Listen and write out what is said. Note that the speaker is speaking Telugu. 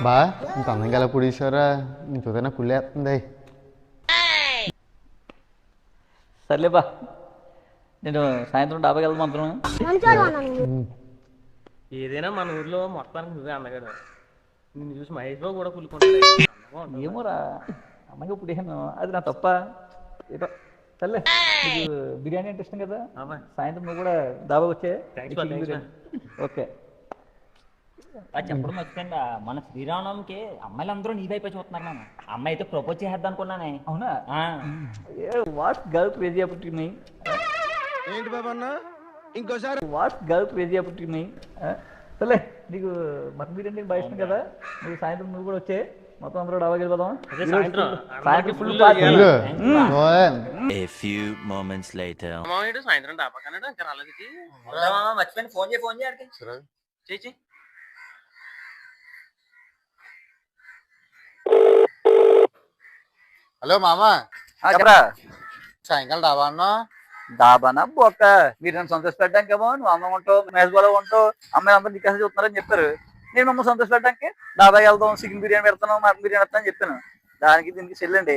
బా ఇంత అందంగా ఎలా పొడిచారా నేను చూస్తే నాకు కుళ్ళేస్తుంది. సర్లే బా, నేను సాయంత్రం డాబాకి వెళ్దాం అనుకున్నాను. ఏదైనా మన ఊర్లో మొత్తానికి నువ్వే అందగాడు. నిన్ను చూసి మహేష్ బాబు కూడా కుళ్ళుకుంటాడు. ఏమోరా, అమ్మాయి ఇప్పుడు అది నా తప్ప ఏదో. సర్లే, నీకు బిర్యానీ అంటే ఇష్టం కదా, సాయంత్రం నువ్వు కూడా డాబాకి వచ్చే. ఓకే. చెప్పడం మర్చిపోయిందా, మన శ్రీరామనవమికి అమ్మాయిలందరూ నీ వైపే చూస్తున్నారు. నాన్న అమ్మాయి అయితే ప్రపోజ్ చేద్దాం అనుకున్నానే. అవునా? What girl crazy about me? ఏంటి బాబా అన్న ఇంకోసారి what girl crazy about me? సర్లే, నీకు మటన్ బిర్యానీ బాగా ఇష్టం కదా, నువ్వు సాయంత్రం నువ్వు కూడా వచ్చే, మొత్తం అందరూ డాబాకి వెళ్ళిపోదాం. సాయంత్రం ఫుల్ పార్టీ. సాయంత్రం డాబా కన్నాడు ఇంకా రాలేదు. మర్చిపోయింది, ఫోన్ చేయి. హలో మామా, చెప్పరా. సాయంకాలం డాబా అన్నా? డాబానా బొక్క, మీరు నన్ను సంతోష పెట్టడానికేమో నువ్వు అందం ఉంటావు, మేస్ బాగా ఉంటావు, అమ్మాయి అందరూ నీకు చూస్తున్నారని చెప్పారు. నేను మమ్మల్ని సంతోష పెట్టడానికి డాబాకి వెళ్తాం, చికెన్ బిర్యానీ పెడతాను, మటన్ బిర్యానీ పెడతాను అని చెప్పాను. దానికి దీనికి చెల్లండి.